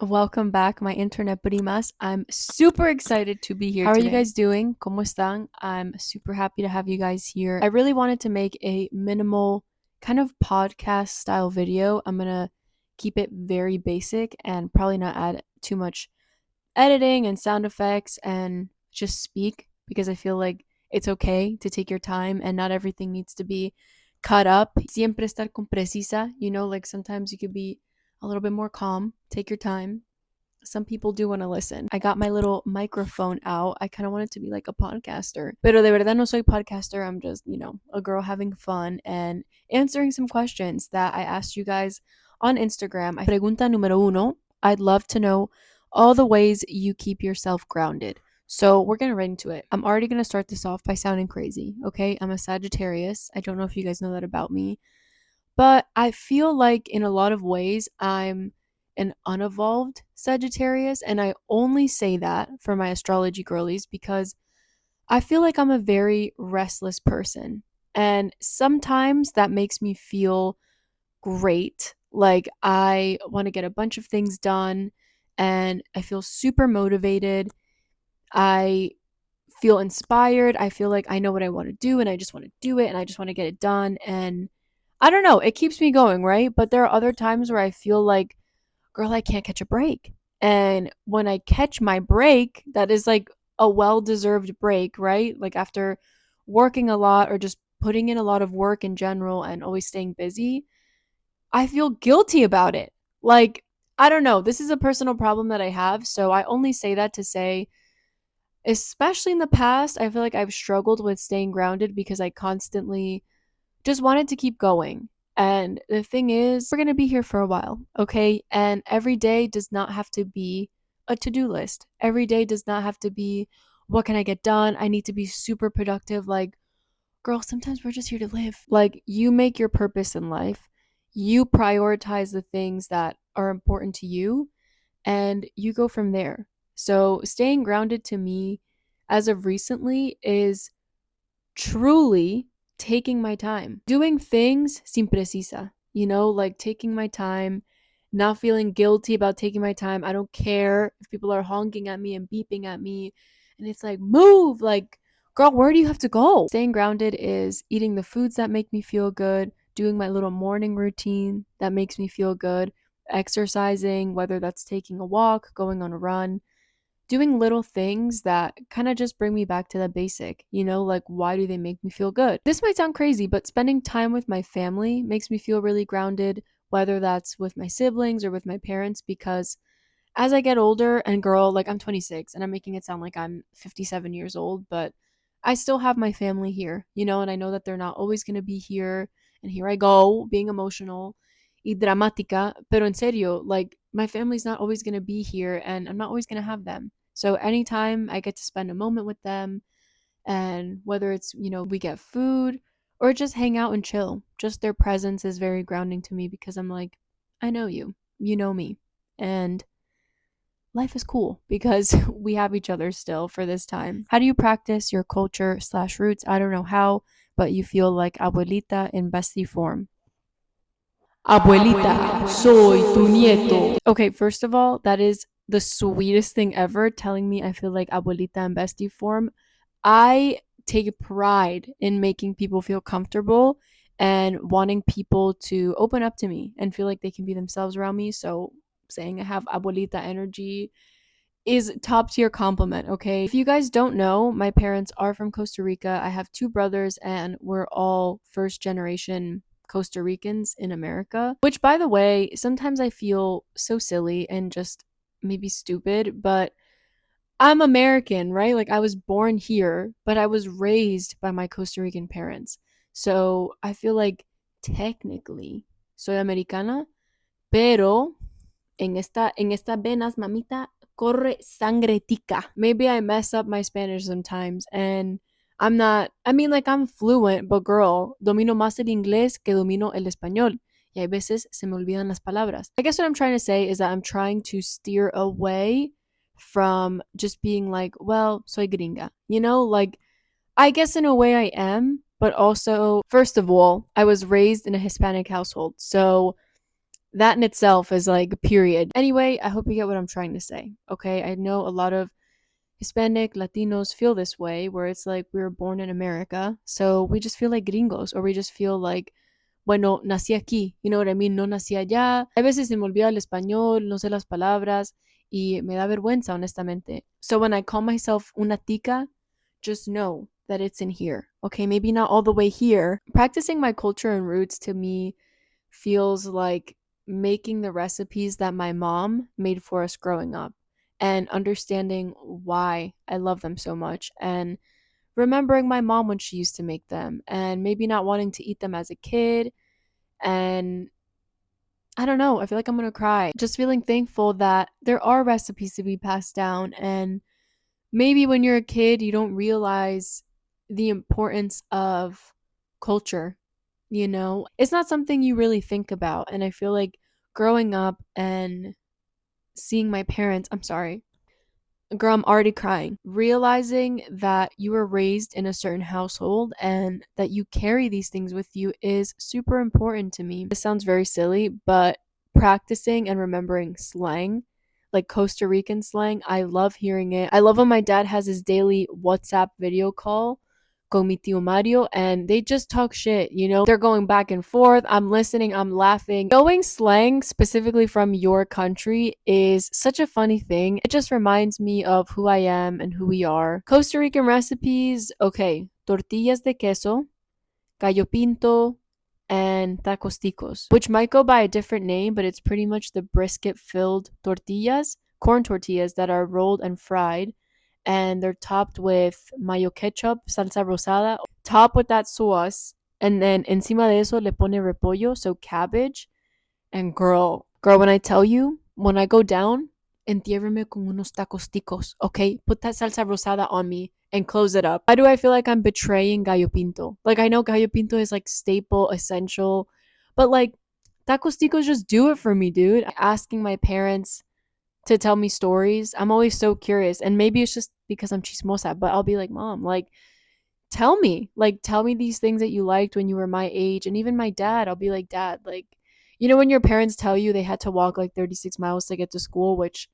Welcome back, my internet primitas. I'm super excited to be here today. How are you guys doing? ¿Cómo están? I'm super happy to have you guys here. I really wanted to make a minimal kind of podcast style video. I'm gonna keep it very basic and probably not add too much editing and sound effects and just speak because I feel like it's okay to take your time and not everything needs to be cut up. Siempre estar con precisa, like sometimes you could be a little bit more calm, take your time. Some people do want to listen. I got my little microphone out. I kind of want it to be like a podcaster. Pero de verdad no soy podcaster. I'm just, a girl having fun and answering some questions that I asked you guys on Instagram. Pregunta número uno. I'd love to know all the ways you keep yourself grounded. So we're going to right into it. I'm already going to start this off by sounding crazy, okay? I'm a Sagittarius. I don't know if you guys know that about me. But I feel like in a lot of ways, I'm an unevolved Sagittarius. And I only say that for my astrology girlies because I feel like I'm a very restless person. And sometimes that makes me feel great. Like I want to get a bunch of things done and I feel super motivated. I feel inspired. I feel like I know what I want to do and I just want to do it and I just want to get it done. And I don't know, it keeps me going, right? But there are other times where I feel like, girl, I can't catch a break. And when I catch my break, that is like a well deserved break, right? Like after working a lot or just putting in a lot of work in general and always staying busy, I feel guilty about it. Like, I don't know. This is a personal problem that I have. So I only say that to say, especially in the past, I feel like I've struggled with staying grounded because I constantly just wanted to keep going. And the thing is, we're going to be here for a while, okay? And every day does not have to be a to do list. Every day does not have to be, what can I get done? I need to be super productive. Like, girl, sometimes we're just here to live. Like, you make your purpose in life, you prioritize the things that are important to you, and you go from there. So, staying grounded to me as of recently is truly taking my time, doing things sin precisa, like taking my time, not feeling guilty about taking my time. I don't care if people are honking at me and beeping at me. And it's like, move, like, girl, where do you have to go? Staying grounded is eating the foods that make me feel good, doing my little morning routine that makes me feel good, exercising, whether that's taking a walk, going on a run, doing little things that kind of just bring me back to the basic, like why do they make me feel good? This might sound crazy, but spending time with my family makes me feel really grounded, whether that's with my siblings or with my parents, because as I get older, and girl, like I'm 26 and I'm making it sound like I'm 57 years old, but I still have my family here, and I know that they're not always going to be here. And here I go being emotional y dramática, pero en serio, like my family's not always going to be here and I'm not always going to have them. So anytime I get to spend a moment with them, and whether it's, we get food or just hang out and chill, just their presence is very grounding to me because I'm like, I know you, you know me. And life is cool because we have each other still for this time. How do you practice your culture/roots? I don't know how, but you feel like abuelita in bestie form. Abuelita, soy tu nieto. Okay, first of all, that is the sweetest thing ever, telling me I feel like abuelita in bestie form. I take pride in making people feel comfortable and wanting people to open up to me and feel like they can be themselves around me. So saying I have abuelita energy is top tier compliment, okay? If you guys don't know, my parents are from Costa Rica. I have two brothers and we're all first generation Costa Ricans in America, which by the way, sometimes I feel so silly and just maybe stupid, but I'm American, right? Like I was born here, but I was raised by my Costa Rican parents. So I feel like technically soy americana, pero en esta venas, mamita, corre sangre tica. Maybe I mess up my Spanish sometimes and I'm not, I mean, like I'm fluent, but girl, domino más el inglés que domino el español. Y hay veces se me olvidan las palabras. I guess what I'm trying to say is that I'm trying to steer away from just being like, well, soy gringa. Like I guess in a way I am, but also, first of all, I was raised in a Hispanic household. So that in itself is like period. Anyway, I hope you get what I'm trying to say. Okay, I know a lot of Hispanic Latinos feel this way, where it's like we were born in America, so we just feel like gringos, or we just feel like, bueno, nací aquí, you know what I mean? No nací allá. A veces se me olvida el español, no sé las palabras, y me da vergüenza, honestamente. So when I call myself una tica, just know that it's in here. Okay, maybe not all the way here. Practicing my culture and roots to me feels like making the recipes that my mom made for us growing up and understanding why I love them so much and remembering my mom when she used to make them and maybe not wanting to eat them as a kid. And I don't know, I feel like I'm gonna cry. Just feeling thankful that there are recipes to be passed down. And maybe when you're a kid, you don't realize the importance of culture. It's not something you really think about. And I feel like growing up and seeing my parents, I'm sorry, girl, I'm already crying. Realizing that you were raised in a certain household and that you carry these things with you is super important to me. This sounds very silly, but practicing and remembering slang, like Costa Rican slang, I love hearing it. I love when my dad has his daily WhatsApp video call con mi tío Mario, and they just talk shit. They're going back and forth. I'm listening, I'm laughing. Knowing slang specifically from your country is such a funny thing. It just reminds me of who I am and who we are. Costa Rican recipes, okay, tortillas de queso, gallo pinto, and tacos ticos, which might go by a different name, but it's pretty much the brisket filled tortillas, corn tortillas that are rolled and fried, and they're topped with mayo ketchup, salsa rosada, top with that sauce, and then encima de eso le pone repollo, so cabbage. And girl, when I tell you, when I go down, entiérreme con unos tacos ticos, okay? Put that salsa rosada on me and close it up. Why do I feel like I'm betraying gallo pinto? Like, I know gallo pinto is like staple, essential, but like tacos ticos just do it for me, dude. Asking my parents to tell me stories. I'm always so curious. And maybe it's just because I'm chismosa, but I'll be like, Mom, like, tell me these things that you liked when you were my age. And even my dad, I'll be like, Dad, like, when your parents tell you they had to walk like 36 miles to get to school, which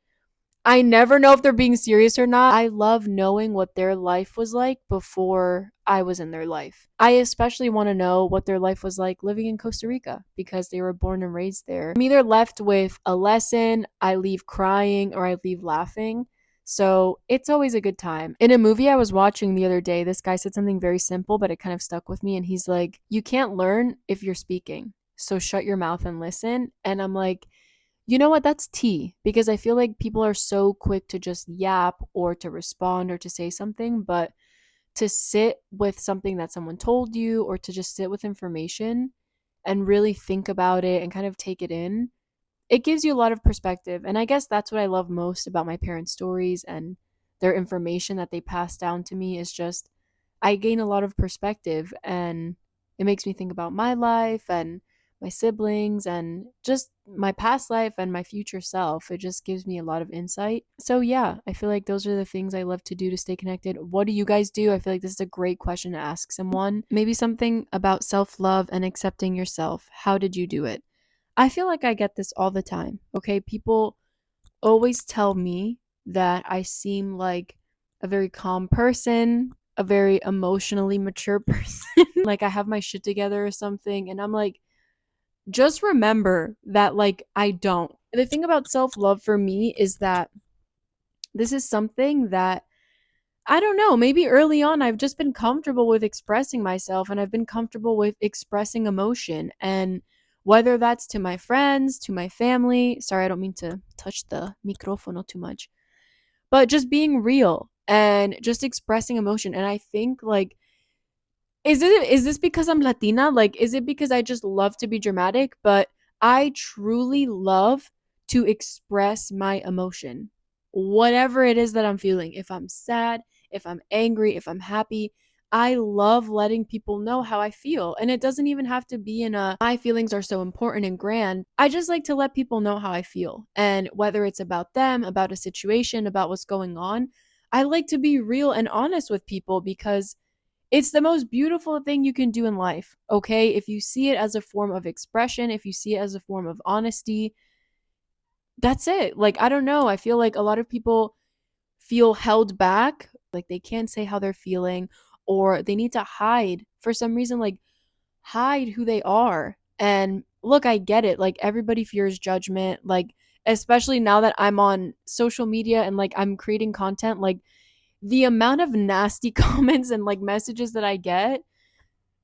I never know if they're being serious or not. I love knowing what their life was like before I was in their life. I especially want to know what their life was like living in Costa Rica because they were born and raised there. I'm either left with a lesson, I leave crying, or I leave laughing. So it's always a good time. In a movie I was watching the other day, this guy said something very simple, but it kind of stuck with me. And he's like, you can't learn if you're speaking. So shut your mouth and listen. And I'm like, you know what? That's tea because I feel like people are so quick to just yap or to respond or to say something, but to sit with something that someone told you or to just sit with information and really think about it and kind of take it in, it gives you a lot of perspective. And I guess that's what I love most about my parents' stories and their information that they pass down to me is just I gain a lot of perspective and it makes me think about my life and my siblings and just my past life and my future self. It just gives me a lot of insight. So, yeah, I feel like those are the things I love to do to stay connected. What do you guys do? I feel like this is a great question to ask someone. Maybe something about self love and accepting yourself. How did you do it? I feel like I get this all the time. Okay. People always tell me that I seem like a very calm person, a very emotionally mature person. Like I have my shit together or something. And I'm like, just remember that, like, I don't. The thing about self love for me is that this is something that I don't know, maybe early on I've just been comfortable with expressing myself and I've been comfortable with expressing emotion. And whether that's to my friends, to my family, sorry, I don't mean to touch the microfono too much, but just being real and just expressing emotion. And I think, like, is this because I'm Latina? Like, is it because I just love to be dramatic? But I truly love to express my emotion, whatever it is that I'm feeling. If I'm sad, if I'm angry, if I'm happy, I love letting people know how I feel. And it doesn't even have to be in a my feelings are so important and grand. I just like to let people know how I feel. And whether it's about them, about a situation, about what's going on, I like to be real and honest with people because It's the most beautiful thing you can do in life, okay? If you see it as a form of expression, if you see it as a form of honesty, that's it. Like, I don't know. I feel like a lot of people feel held back, like they can't say how they're feeling, or they need to hide for some reason, like hide who they are. And look, I get it. Like, everybody fears judgment. Like, especially now that I'm on social media and like I'm creating content, like the amount of nasty comments and like messages that I get,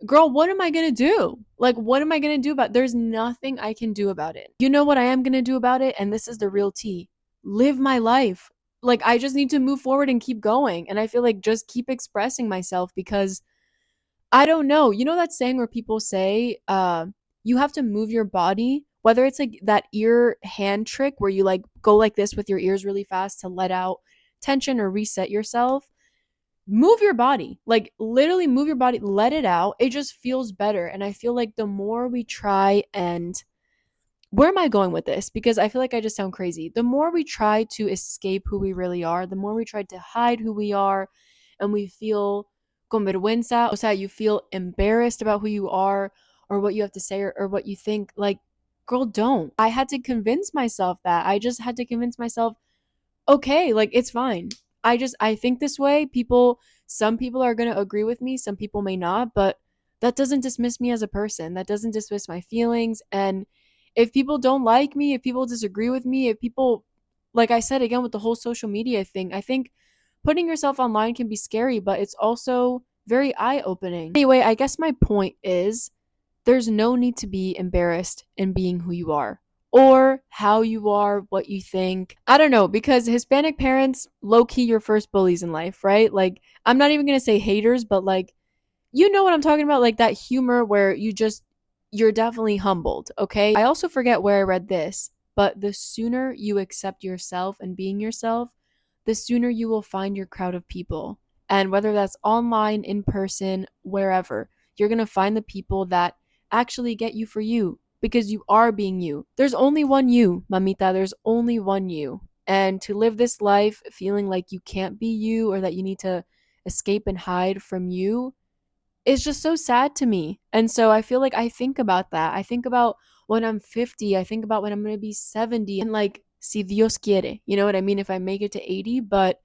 girl, what am I going to do? Like, what am I going to do about it? There's nothing I can do about it. You know what I am going to do about it? And this is the real tea. Live my life. Like, I just need to move forward and keep going. And I feel like just keep expressing myself because I don't know. You know that saying where people say, you have to move your body, whether it's like that ear hand trick where you like go like this with your ears really fast to let out tension or reset yourself. Move your body, like literally move your body, let it out. It just feels better. And I feel like the more we try and where am I going with this? Because I feel like I just sound crazy. The more we try to escape who we really are, the more we try to hide who we are, and we feel con vergüenza, o sea, you feel embarrassed about who you are or what you have to say or what you think. Like, girl, don't. I had to convince myself that. I just had to convince myself, okay, like it's fine. I think this way. Some people are going to agree with me, some people may not, but that doesn't dismiss me as a person. That doesn't dismiss my feelings. And if people don't like me, if people disagree with me, if people, like I said again with the whole social media thing, I think putting yourself online can be scary, but it's also very eye-opening. Anyway, I guess my point is there's no need to be embarrassed in being who you are or how you are, what you think. I don't know, because Hispanic parents, low key, your first bullies in life, right? Like, I'm not even gonna say haters, but like, you know what I'm talking about? Like that humor where you're definitely humbled, okay? I also forget where I read this, but the sooner you accept yourself and being yourself, the sooner you will find your crowd of people. And whether that's online, in person, wherever, you're gonna find the people that actually get you for you because you are being you. There's only one you, mamita. There's only one you. And to live this life feeling like you can't be you or that you need to escape and hide from you, it's just so sad to me. And so I feel like I think about that. I think about when I'm 50, I think about when I'm going to be 70 and like, si Dios quiere, you know what I mean? If I make it to 80, but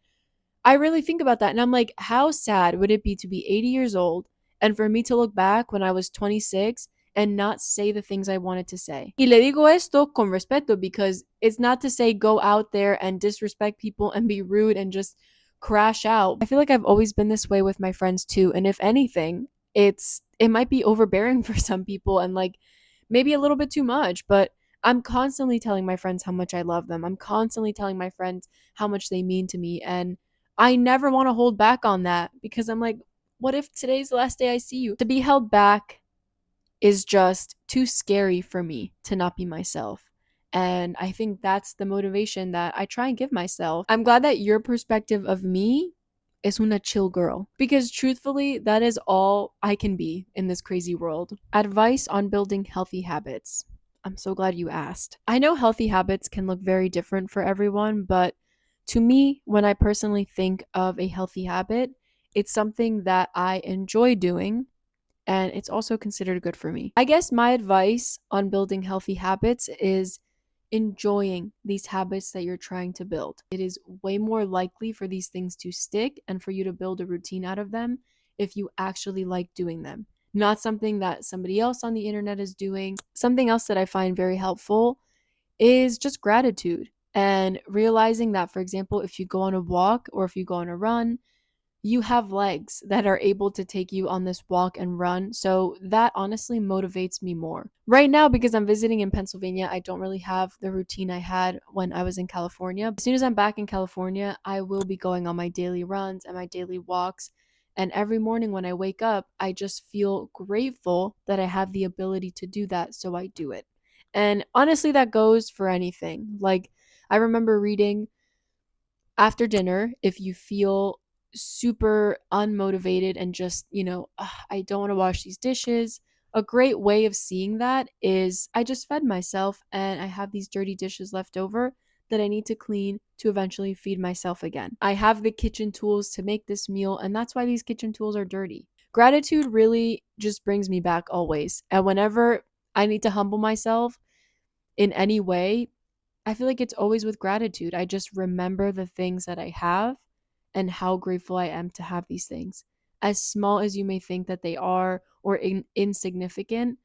I really think about that and I'm like, how sad would it be to be 80 years old and for me to look back when I was 26 and not say the things I wanted to say? Y le digo esto con respeto because it's not to say go out there and disrespect people and be rude and just crash out. I feel like I've always been this way with my friends too. And if anything, it might be overbearing for some people and like maybe a little bit too much, but I'm constantly telling my friends how much I love them. I'm constantly telling my friends how much they mean to me. And I never want to hold back on that because I'm like, what if today's the last day I see you? To be held back is just too scary for me to not be myself. And I think that's the motivation that I try and give myself. I'm glad that your perspective of me is una chill girl because truthfully, that is all I can be in this crazy world. Advice on building healthy habits. I'm so glad you asked. I know healthy habits can look very different for everyone, but to me, when I personally think of a healthy habit, it's something that I enjoy doing and it's also considered good for me. I guess my advice on building healthy habits is enjoying these habits that you're trying to build. It is way more likely for these things to stick and for you to build a routine out of them if you actually like doing them. Not something that somebody else on the internet is doing. Something else that I find very helpful is just gratitude and realizing that, for example, if you go on a walk or if you go on a run, you have legs that are able to take you on this walk and run. So that honestly motivates me more. Right now, because I'm visiting in Pennsylvania, I don't really have the routine I had when I was in California. As soon as I'm back in California, I will be going on my daily runs and my daily walks. And every morning when I wake up, I just feel grateful that I have the ability to do that. So I do it. And honestly, that goes for anything. Like, I remember reading after dinner, if you feel super unmotivated and just, I don't want to wash these dishes, a great way of seeing that is I just fed myself and I have these dirty dishes left over that I need to clean to eventually feed myself again. I have the kitchen tools to make this meal, and that's why these kitchen tools are dirty. Gratitude really just brings me back always. And whenever I need to humble myself in any way, I feel like it's always with gratitude. I just remember the things that I have and how grateful I am to have these things. As small as you may think that they are or insignificant,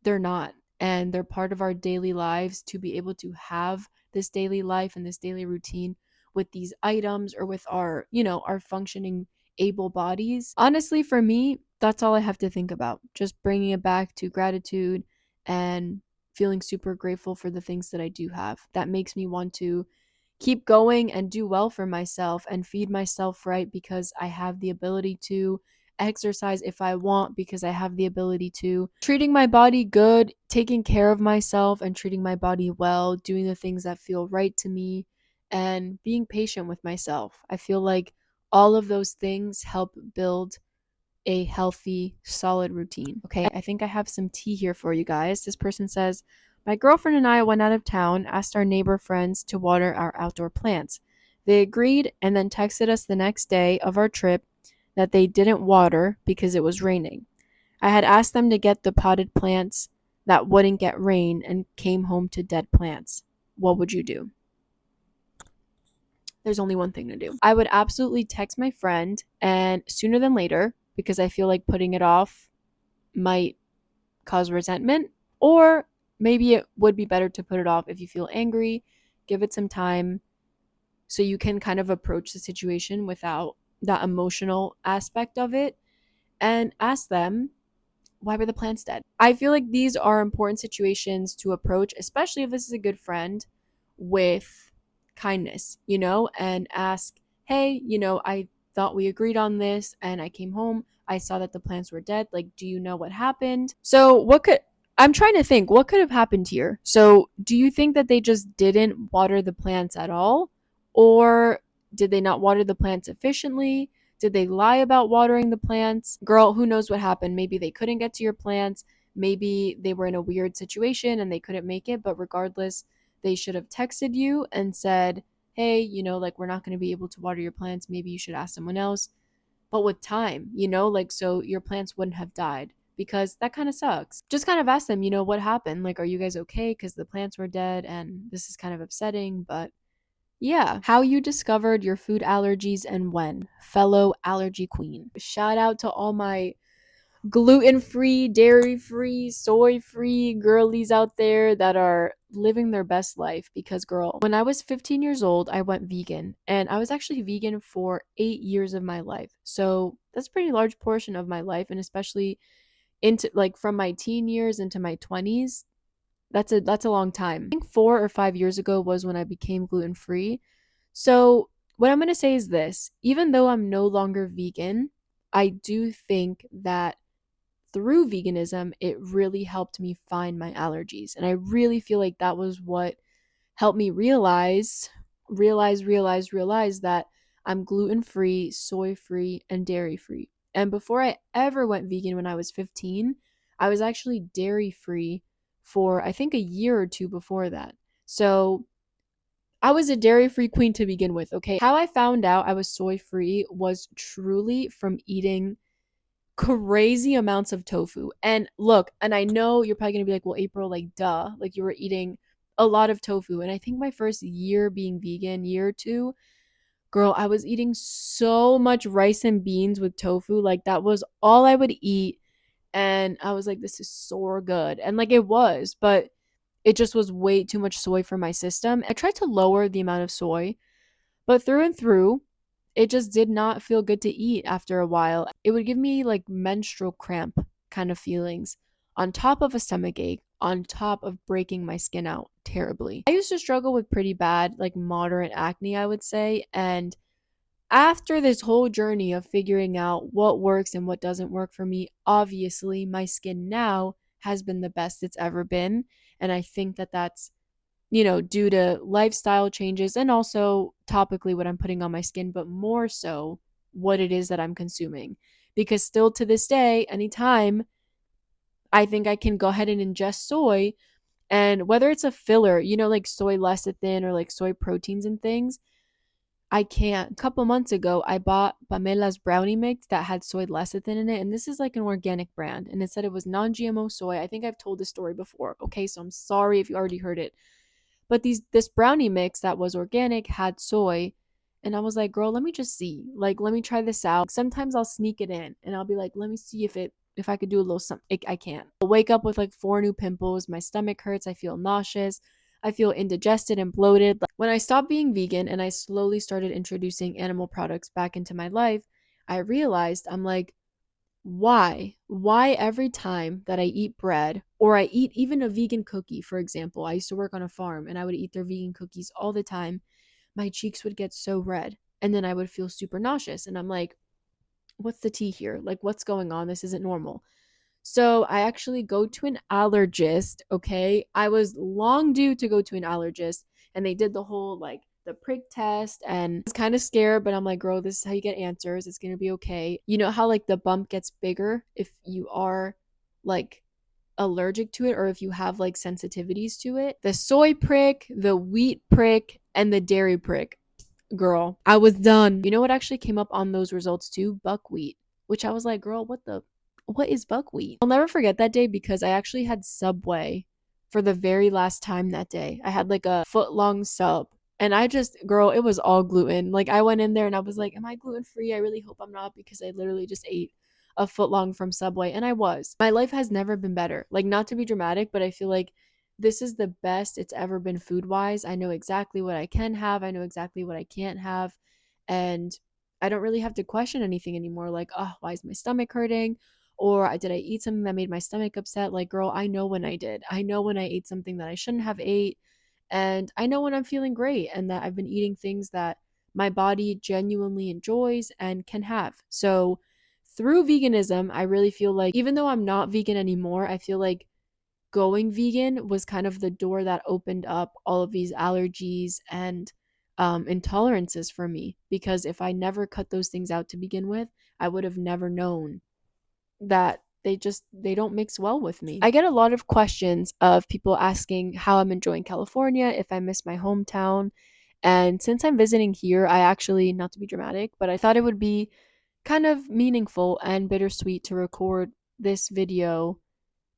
they're not. And they're part of our daily lives. To be able to have this daily life and this daily routine with these items or with our, our functioning able bodies. Honestly, for me, that's all I have to think about. Just bringing it back to gratitude and feeling super grateful for the things that I do have. That makes me want to keep going and do well for myself and feed myself right because I have the ability to exercise if I want because I have the ability to. Treating my body good, taking care of myself and treating my body well, doing the things that feel right to me, and being patient with myself. I feel like all of those things help build a healthy, solid routine. Okay, I think I have some tea here for you guys. This person says, my girlfriend and I went out of town, asked our neighbor friends to water our outdoor plants. They agreed and then texted us the next day of our trip that they didn't water because it was raining. I had asked them to get the potted plants that wouldn't get rain and came home to dead plants. What would you do? There's only one thing to do. I would absolutely text my friend and sooner than later because I feel like putting it off might cause resentment, or maybe it would be better to put it off if you feel angry, give it some time so you can kind of approach the situation without that emotional aspect of it and ask them, why were the plants dead? I feel like these are important situations to approach, especially if this is a good friend, with kindness, and ask, hey, I thought we agreed on this and I came home. I saw that the plants were dead. Like, do you know what happened? I'm trying to think, what could have happened here? So, do you think that they just didn't water the plants at all? Or did they not water the plants efficiently? Did they lie about watering the plants? Girl, who knows what happened? Maybe they couldn't get to your plants. Maybe they were in a weird situation and they couldn't make it. But regardless, they should have texted you and said, hey, like we're not going to be able to water your plants. Maybe you should ask someone else. But with time, like so your plants wouldn't have died because that kind of sucks. Just kind of ask them, what happened? Like, are you guys okay? Because the plants were dead and this is kind of upsetting, but yeah, how you discovered your food allergies and when. Fellow allergy queen. Shout out to all my gluten-free, dairy-free, soy-free girlies out there that are living their best life because girl, when I was 15 years old, I went vegan and I was actually vegan for 8 years of my life. So, that's a pretty large portion of my life and especially into like from my teen years into my 20s. That's a long time. I think 4 or 5 years ago was when I became gluten free. So, what I'm going to say is this, even though I'm no longer vegan, I do think that through veganism, it really helped me find my allergies. And I really feel like that was what helped me realize that I'm gluten free, soy free, and dairy free. And before I ever went vegan when I was 15, I was actually dairy free for I think a year or two before that. So I was a dairy free queen to begin with, okay? How I found out I was soy free was truly from eating crazy amounts of tofu. And look, and I know you're probably gonna be like, well, April, like, duh, like you were eating a lot of tofu. And I think my first year being vegan, year or two, girl, I was eating so much rice and beans with tofu. Like, that was all I would eat. And I was like, this is so good. And like, it was, but it just was way too much soy for my system. I tried to lower the amount of soy, but through and through, it just did not feel good to eat after a while. It would give me like menstrual cramp kind of feelings, on top of a stomach ache, on top of breaking my skin out terribly. I used to struggle with pretty bad, like moderate acne, I would say. And after this whole journey of figuring out what works and what doesn't work for me, obviously my skin now has been the best it's ever been. And I think that that's due to lifestyle changes and also topically what I'm putting on my skin, but more so what it is that I'm consuming. Because still to this day, anytime I think I can go ahead and ingest soy, and whether it's a filler, like soy lecithin or like soy proteins and things, I can't. A couple months ago, I bought Pamela's brownie mix that had soy lecithin in it. And this is like an organic brand. And it said it was non GMO soy. I think I've told this story before. Okay, so I'm sorry if you already heard it. But this brownie mix that was organic had soy. And I was like, girl, let me just see. Like, let me try this out. Sometimes I'll sneak it in and I'll be like, let me see if I could do a little something. I can't. I'll wake up with like 4 new pimples. My stomach hurts. I feel nauseous. I feel indigested and bloated. Like, when I stopped being vegan and I slowly started introducing animal products back into my life, I realized I'm like, why? Why every time that I eat bread or I eat even a vegan cookie, for example, I used to work on a farm and I would eat their vegan cookies all the time, my cheeks would get so red and then I would feel super nauseous. And I'm like, what's the tea here? Like, what's going on? This isn't normal. So I actually go to an allergist. Okay. I was long due to go to an allergist and they did the whole like the prick test and I was kind of scared, but I'm like, girl, this is how you get answers. It's going to be okay. You know how like the bump gets bigger if you are like allergic to it or if you have like sensitivities to it? The soy prick, the wheat prick, and the dairy prick. Girl, I was done. You know what actually came up on those results too? Buckwheat, which I was like, girl, what is buckwheat? I'll never forget that day because I actually had Subway for the very last time that day. I had like a foot long sub. And I just, girl, it was all gluten. Like I went in there and I was like, am I gluten free? I really hope I'm not because I literally just ate a foot long from Subway and I was. My life has never been better. Like not to be dramatic, but I feel like this is the best it's ever been food wise. I know exactly what I can have, I know exactly what I can't have. And I don't really have to question anything anymore. Like, oh, why is my stomach hurting? Or did I eat something that made my stomach upset? Like, girl, I know when I did. I know when I ate something that I shouldn't have ate. And I know when I'm feeling great and that I've been eating things that my body genuinely enjoys and can have. So through veganism, I really feel like even though I'm not vegan anymore, I feel like going vegan was kind of the door that opened up all of these allergies and intolerances for me. Because if I never cut those things out to begin with, I would have never known that they don't mix well with me. I get a lot of questions of people asking how I'm enjoying California, if I miss my hometown. And since I'm visiting here, I actually, not to be dramatic, but I thought it would be kind of meaningful and bittersweet to record this video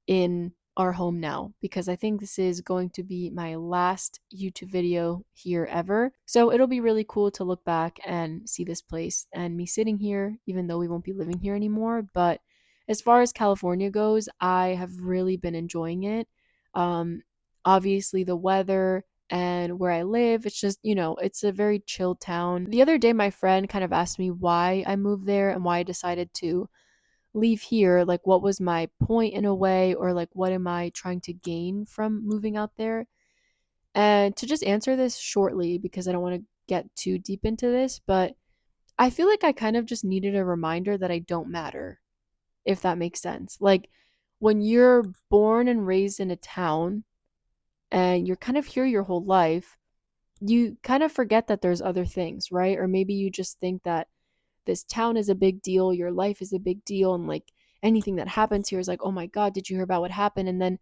in our home now because I think this is going to be my last YouTube video here ever. So it'll be really cool to look back and see this place and me sitting here, even though we won't be living here anymore. But as far as California goes, I have really been enjoying it. Um, Obviously, the weather and where I live, it's just, it's a very chill town. The other day, my friend kind of asked me why I moved there and why I decided to leave here, like what was my point in a way, or like what am I trying to gain from moving out there? And to just answer this shortly because I don't want to get too deep into this, but I feel like I kind of just needed a reminder that I don't matter, if that makes sense. Like when you're born and raised in a town and you're kind of here your whole life, you kind of forget that there's other things, right? Or maybe you just think that this town is a big deal, your life is a big deal, and like anything that happens here is like, oh my God, did you hear about what happened? And then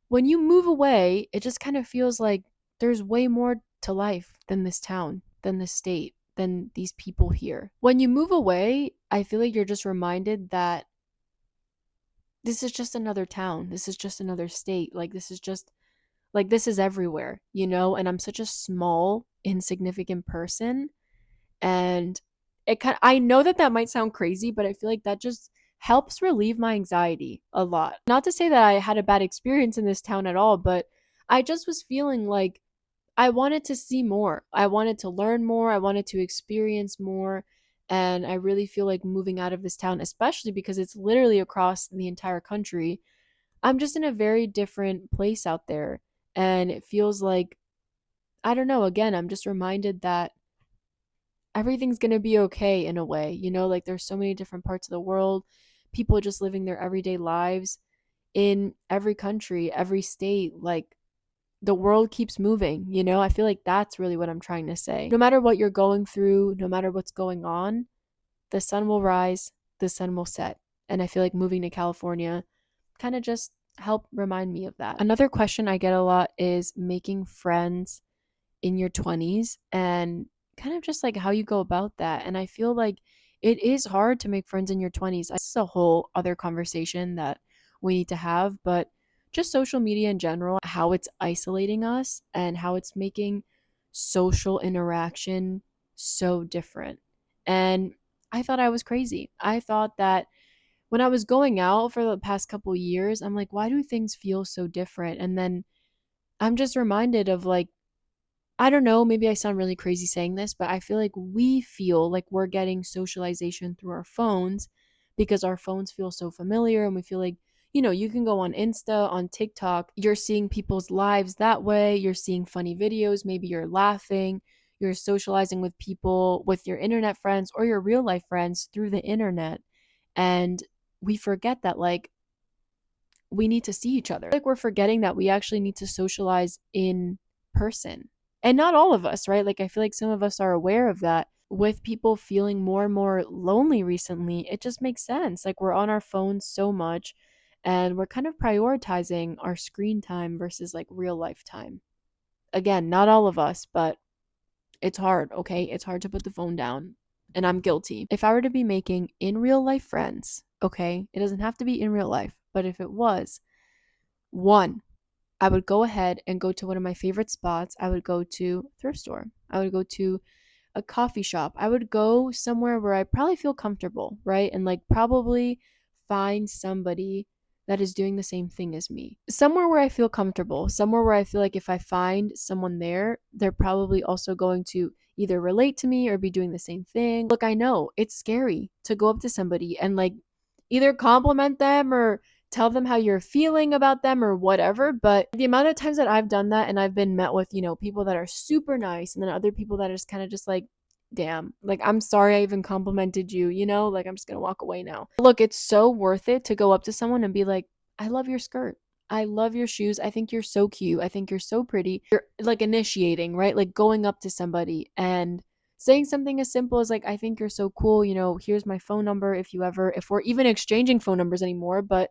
when you move away, it just kind of feels like there's way more to life than this town, than this state, than these people here. When you move away, I feel like you're just reminded that this is just another town. This is just another state. This is everywhere, And I'm such a small, insignificant person. And I know that might sound crazy, but I feel like that just helps relieve my anxiety a lot. Not to say that I had a bad experience in this town at all, but I just was feeling like I wanted to see more. I wanted to learn more. I wanted to experience more. And I really feel like moving out of this town, especially because it's literally across the entire country, I'm just in a very different place out there. And it feels like, I don't know, again, I'm just reminded that everything's going to be okay in a way. Like there's so many different parts of the world, people just living their everyday lives in every country, every state. Like the world keeps moving, I feel like that's really what I'm trying to say. No matter what you're going through, no matter what's going on, the sun will rise, the sun will set. And I feel like moving to California kind of just helped remind me of that. Another question I get a lot is making friends in your 20s. And kind of just like how you go about that. And I feel like it is hard to make friends in your 20s. This is a whole other conversation that we need to have, but just social media in general, how it's isolating us and how it's making social interaction so different. And I thought I was crazy. I thought that when I was going out for the past couple years, I'm like, why do things feel so different? And then I'm just reminded of like, I don't know, maybe I sound really crazy saying this, but I feel like we feel like we're getting socialization through our phones because our phones feel so familiar and we feel like, you can go on Insta, on TikTok, you're seeing people's lives that way, you're seeing funny videos, maybe you're laughing, you're socializing with people, with your internet friends or your real life friends through the internet. And we forget that like we need to see each other. Like we're forgetting that we actually need to socialize in person. And not all of us, right? Like I feel like some of us are aware of that. With people feeling more and more lonely recently, it just makes sense. Like we're on our phones so much and we're kind of prioritizing our screen time versus like real life time. Again, not all of us, but it's hard, okay? It's hard to put the phone down. And I'm guilty. If I were to be making in real life friends, okay, it doesn't have to be in real life, but if it was, one, I would go ahead and go to one of my favorite spots. I would go to thrift store. I would go to a coffee shop. I would go somewhere where I probably feel comfortable, right? And like probably find somebody that is doing the same thing as me. Somewhere where I feel comfortable, somewhere where I feel like if I find someone there, they're probably also going to either relate to me or be doing the same thing. Look, I know it's scary to go up to somebody and like either compliment them or tell them how you're feeling about them or whatever. But the amount of times that I've done that and I've been met with, people that are super nice and then other people that are just kind of just like, damn, like, I'm sorry I even complimented you, like I'm just going to walk away now. Look, it's so worth it to go up to someone and be like, I love your skirt. I love your shoes. I think you're so cute. I think you're so pretty. You're like initiating, right? Like going up to somebody and saying something as simple as like, I think you're so cool. Here's my phone number if we're even exchanging phone numbers anymore, but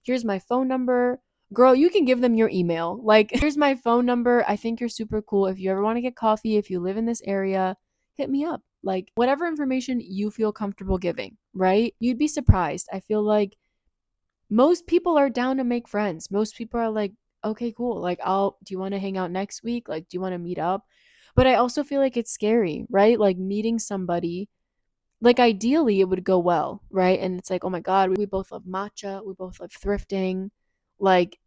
here's my phone number. Girl, you can give them your email. Like, here's my phone number. I think you're super cool. If you ever want to get coffee, if you live in this area, hit me up. Like, whatever information you feel comfortable giving, right? You'd be surprised. I feel like most people are down to make friends. Most people are like, okay, cool. Like, do you want to hang out next week? Like, do you want to meet up? But I also feel like it's scary, right? Like, meeting somebody like ideally it would go well, right? And it's like, oh my God, we both love matcha, we both love thrifting, like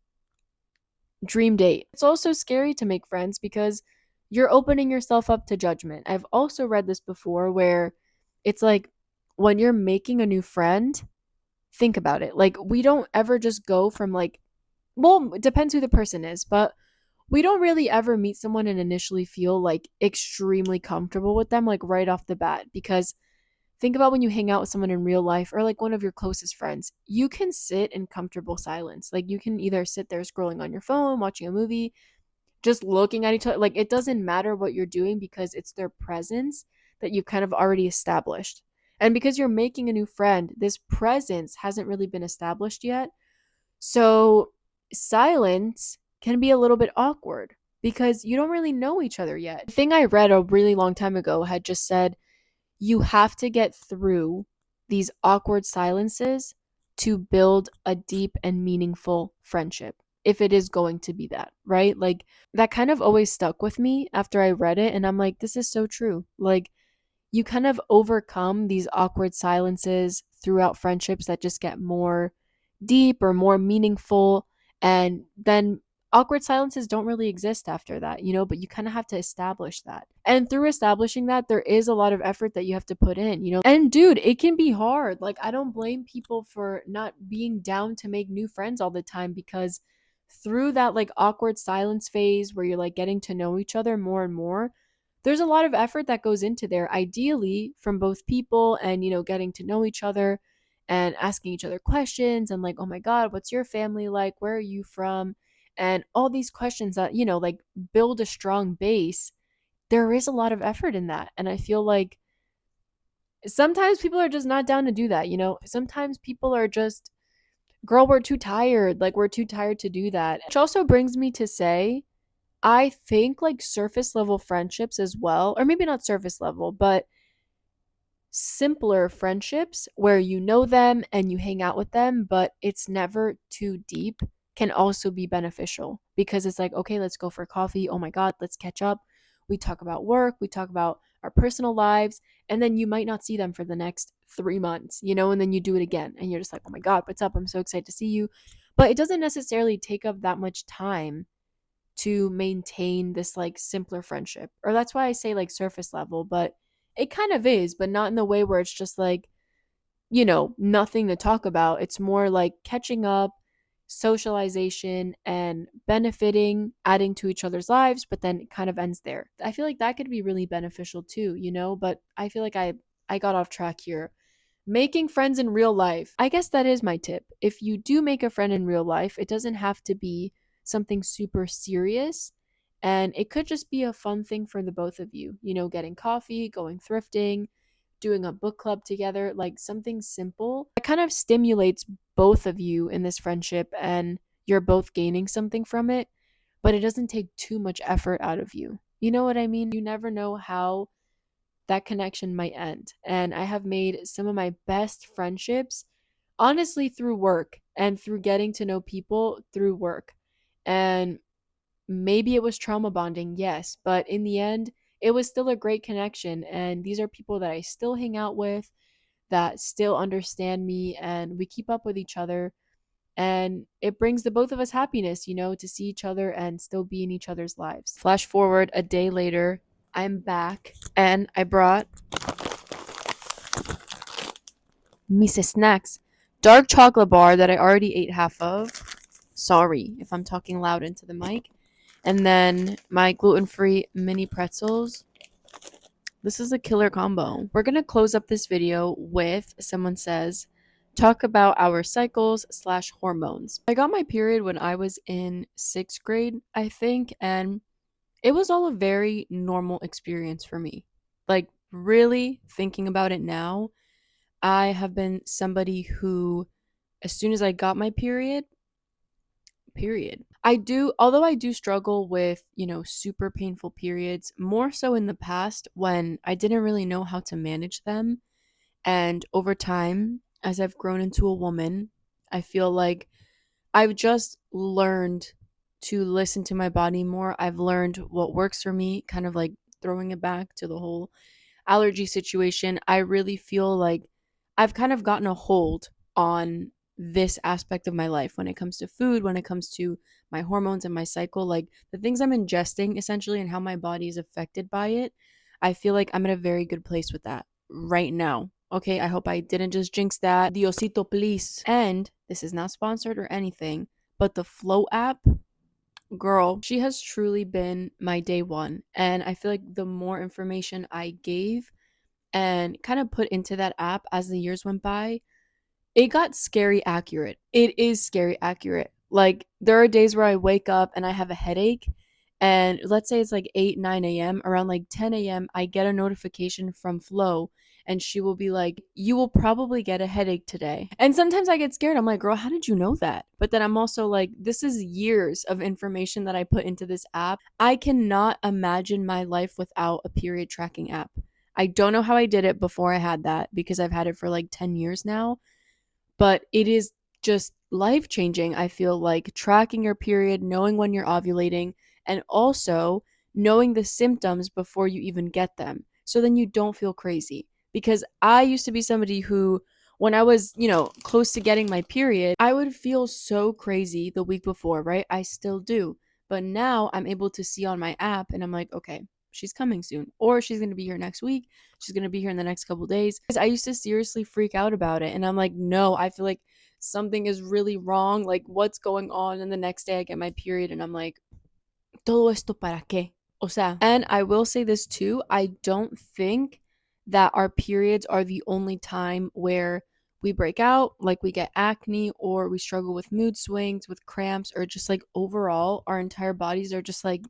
dream date. It's also scary to make friends because you're opening yourself up to judgment. I've also read this before where it's like when you're making a new friend, think about it. Like we don't ever just go from like, well, it depends who the person is, but we don't really ever meet someone and initially feel like extremely comfortable with them like right off the bat because think about when you hang out with someone in real life or like one of your closest friends. You can sit in comfortable silence. Like you can either sit there scrolling on your phone, watching a movie, just looking at each other. Like it doesn't matter what you're doing because it's their presence that you've kind of already established. And because you're making a new friend, this presence hasn't really been established yet. So silence can be a little bit awkward because you don't really know each other yet. The thing I read a really long time ago had just said, you have to get through these awkward silences to build a deep and meaningful friendship, if it is going to be that, right? Like that kind of always stuck with me after I read it. And I'm like, this is so true. Like you kind of overcome these awkward silences throughout friendships that just get more deep or more meaningful. And then awkward silences don't really exist after that, but you kind of have to establish that. And through establishing that, there is a lot of effort that you have to put in. And dude, it can be hard. Like, I don't blame people for not being down to make new friends all the time because through that like awkward silence phase where you're like getting to know each other more and more, there's a lot of effort that goes into there, ideally from both people and, getting to know each other and asking each other questions and like, oh my God, what's your family like? Where are you from? And all these questions that, like build a strong base. There is a lot of effort in that. And I feel like sometimes people are just not down to do that. Sometimes people are just, girl, we're too tired. Like, we're too tired to do that. Which also brings me to say, I think like surface level friendships as well, or maybe not surface level, but simpler friendships where you know them and you hang out with them, but it's never too deep, can also be beneficial because it's like, okay, let's go for coffee. Oh my God, let's catch up. We talk about work, we talk about our personal lives, and then you might not see them for the next 3 months, and then you do it again and you're just like, oh my God, what's up? I'm so excited to see you. But it doesn't necessarily take up that much time to maintain this like simpler friendship. Or that's why I say like surface level, but it kind of is, but not in the way where it's just like, nothing to talk about. It's more like catching up, socialization, and benefiting, adding to each other's lives, but then it kind of ends there. I feel like that could be really beneficial too, but I feel like I got off track here. Making friends in real life. I guess that is my tip. If you do make a friend in real life, it doesn't have to be something super serious. And it could just be a fun thing for the both of you, getting coffee, going thrifting, doing a book club together, like something simple. It kind of stimulates both of you in this friendship and you're both gaining something from it, but it doesn't take too much effort out of you. You know what I mean? You never know how that connection might end. And I have made some of my best friendships honestly through work and through getting to know people through work. And maybe it was trauma bonding, yes, but in the end, it was still a great connection. And these are people that I still hang out with, that still understand me, and we keep up with each other. And it brings the both of us happiness, to see each other and still be in each other's lives. Flash forward a day later, I'm back and I brought Mise Snacks dark chocolate bar that I already ate half of. Sorry if I'm talking loud into the mic. And then my gluten-free mini pretzels. This is a killer combo. We're going to close up this video with, someone says, talk about our cycles/hormones. I got my period when I was in 6th grade, I think, and it was all a very normal experience for me. Like, really thinking about it now, I have been somebody who, as soon as I got my period, although I do struggle with, super painful periods, more so in the past when I didn't really know how to manage them. And over time, as I've grown into a woman, I feel like I've just learned to listen to my body more. I've learned what works for me, kind of like throwing it back to the whole allergy situation. I really feel like I've kind of gotten a hold on this aspect of my life when it comes to food, when it comes to my hormones and my cycle, like the things I'm ingesting essentially and how my body is affected by it. I feel like I'm in a very good place with that right now. Okay, I hope I didn't just jinx that. Diosito, please. And this is not sponsored or anything, but the Flow app, girl, she has truly been my day one. And I feel like the more information I gave and kind of put into that app as the years went by, it got scary accurate. It is scary accurate. Like, there are days where I wake up and I have a headache, and let's say it's like 8, 9 a.m. Around like 10 a.m., I get a notification from Flo, and she will be like, you will probably get a headache today. And sometimes I get scared. I'm like, girl, how did you know that? But then I'm also like, this is years of information that I put into this app. I cannot imagine my life without a period tracking app. I don't know how I did it before I had that because I've had it for like 10 years now, but it is just life changing. I feel like tracking your period, knowing when you're ovulating, and also knowing the symptoms before you even get them. So then you don't feel crazy. Because I used to be somebody who, when I was, close to getting my period, I would feel so crazy the week before, right? I still do. But now I'm able to see on my app and I'm like, okay, she's coming soon, or she's going to be here next week, she's going to be here in the next couple days. Because I used to seriously freak out about it, and I'm like, no, I feel like something is really wrong, like what's going on? And the next day I get my period and I'm like, todo esto para qué? O sea, and I will say this too, I don't think that our periods are the only time where we break out, like we get acne or we struggle with mood swings, with cramps, or just like overall our entire bodies are just like,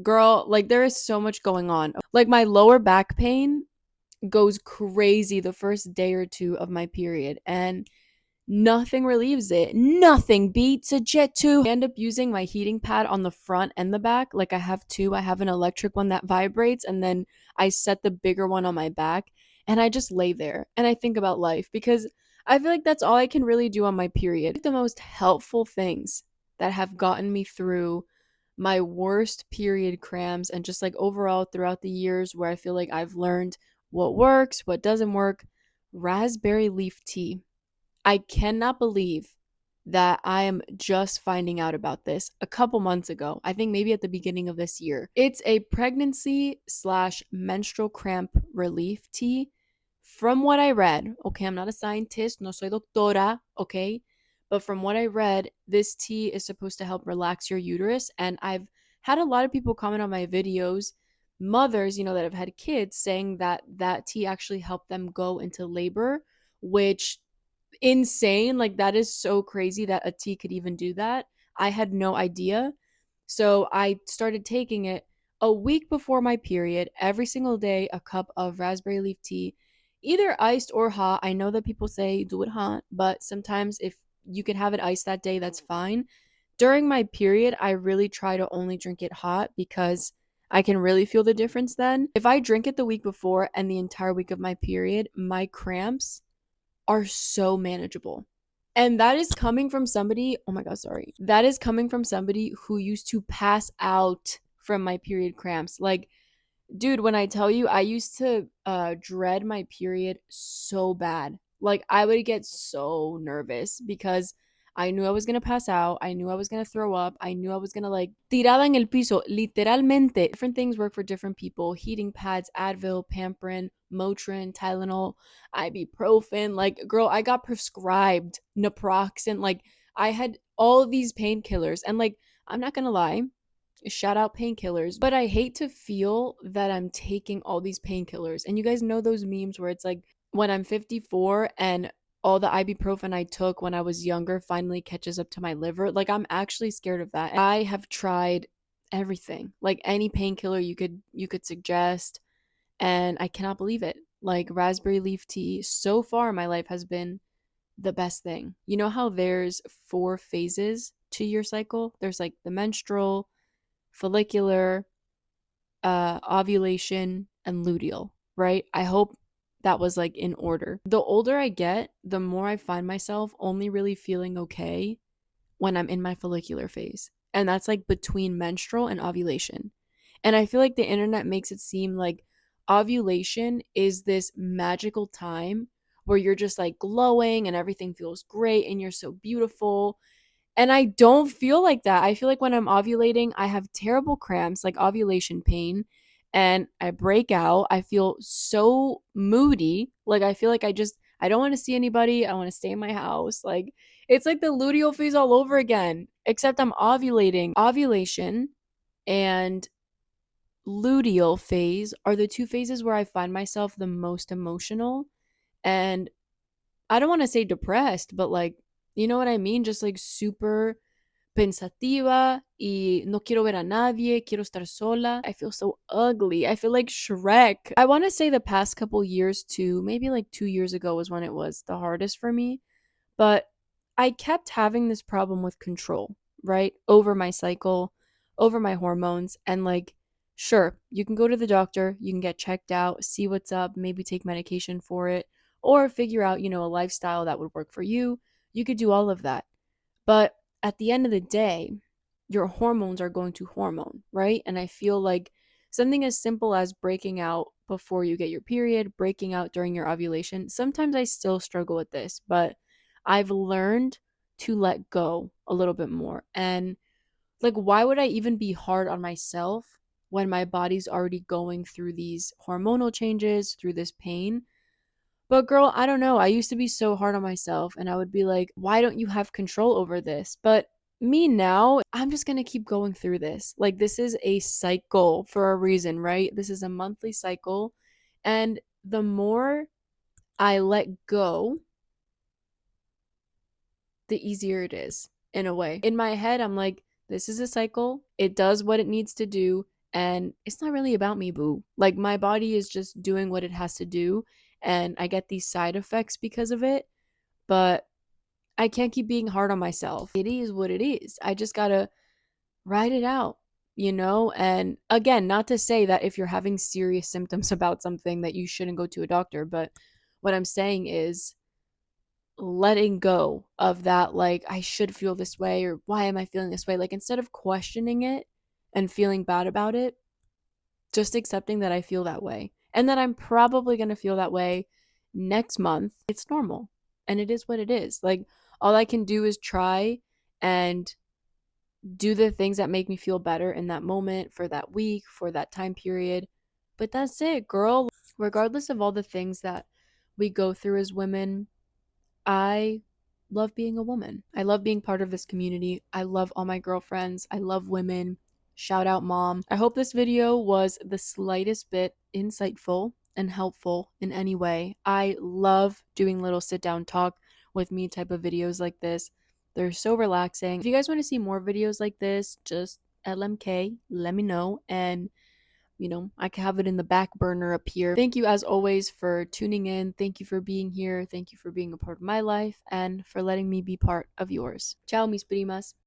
girl, like there is so much going on. Like my lower back pain goes crazy the first day or two of my period. And nothing relieves it. Nothing beats a jet too. I end up using my heating pad on the front and the back. Like I have two. I have an electric one that vibrates, and then I set the bigger one on my back, and I just lay there and I think about life because I feel like that's all I can really do on my period. The most helpful things that have gotten me through my worst period cramps and just like overall throughout the years where I feel like I've learned what works, what doesn't work, raspberry leaf tea. I cannot believe that I am just finding out about this a couple months ago. I think maybe at the beginning of this year. It's a pregnancy slash menstrual cramp relief tea. From what I read, okay, I'm not a scientist, no soy doctora, okay, but from what I read, this tea is supposed to help relax your uterus. And I've had a lot of people comment on my videos, mothers, that have had kids, saying that that tea actually helped them go into labor, which insane. Like that is so crazy that a tea could even do that. I had no idea. So I started taking it a week before my period, every single day, a cup of raspberry leaf tea, either iced or hot. I know that people say do it hot, but sometimes if you can have it iced that day, that's fine. During my period, I really try to only drink it hot because I can really feel the difference then. If I drink it the week before and the entire week of my period, my cramps are so manageable. And that is coming from somebody, oh my God, sorry. That is coming from somebody who used to pass out from my period cramps. Like, dude, when I tell you, I used to dread my period so bad. Like, I would get so nervous because I knew I was going to pass out. I knew I was going to throw up. I knew I was going to like tirada en el piso, literalmente. Different things work for different people. Heating pads, Advil, Pamprin, Motrin, Tylenol, ibuprofen. Like, girl, I got prescribed naproxen. Like, I had all these painkillers. And like, I'm not going to lie, shout out painkillers, but I hate to feel that I'm taking all these painkillers. And you guys know those memes where it's like when I'm 54 and all the ibuprofen I took when I was younger finally catches up to my liver. Like I'm actually scared of that. I have tried everything, like any painkiller you could suggest, and I cannot believe it. Like raspberry leaf tea so far in my life has been the best thing. You know how there's 4 phases to your cycle? There's like the menstrual, follicular, ovulation, and luteal, right? I hope that was like in order. The older I get, the more I find myself only really feeling okay when I'm in my follicular phase. And that's like between menstrual and ovulation. And I feel like the internet makes it seem like ovulation is this magical time where you're just like glowing and everything feels great and you're so beautiful, and I don't feel like that. I feel like when I'm ovulating, I have terrible cramps, like ovulation pain, and I break out. I feel so moody. Like I feel like I don't want to see anybody. I want to stay in my house. Like it's like the luteal phase all over again, except I'm ovulating. Ovulation and luteal phase are the 2 phases where I find myself the most emotional, and I don't want to say depressed, but like, you know what I mean? Just like super pensativa y no quiero ver a nadie, quiero estar sola. I feel so ugly. I feel like Shrek. I want to say the past couple years too, maybe like 2 years ago was when it was the hardest for me, but I kept having this problem with control, right? Over my cycle, over my hormones, and like, sure, you can go to the doctor, you can get checked out, see what's up, maybe take medication for it, or figure out, a lifestyle that would work for you. You could do all of that. But at the end of the day, your hormones are going to hormone, right? And I feel like something as simple as breaking out before you get your period, breaking out during your ovulation, sometimes I still struggle with this, but I've learned to let go a little bit more. And like, why would I even be hard on myself when my body's already going through these hormonal changes, through this pain? But girl, I don't know. I used to be so hard on myself and I would be like, why don't you have control over this? But me now, I'm just going to keep going through this. Like, this is a cycle for a reason, right? This is a monthly cycle. And the more I let go, the easier it is in a way. In my head, I'm like, this is a cycle. It does what it needs to do. And it's not really about me, boo. Like, my body is just doing what it has to do. And I get these side effects because of it. But I can't keep being hard on myself. It is what it is. I just gotta write it out, you know? And again, not to say that if you're having serious symptoms about something that you shouldn't go to a doctor, but what I'm saying is letting go of that, like, I should feel this way or why am I feeling this way? Like, instead of questioning it and feeling bad about it, just accepting that I feel that way and that I'm probably going to feel that way next month. It's normal and it is what it is. Like, all I can do is try and do the things that make me feel better in that moment, for that week, for that time period. But that's it, girl. Regardless of all the things that we go through as women, I love being a woman. I love being part of this community. I love all my girlfriends. I love women. Shout out, mom. I hope this video was the slightest bit insightful and helpful in any way. I love doing little sit down talk with me type of videos like this. They're so relaxing. If you guys want to see more videos like this, just LMK, let me know. And I can have it in the back burner up here. Thank you as always for tuning in. Thank you for being here. Thank you for being a part of my life and for letting me be part of yours. Ciao, mis primas.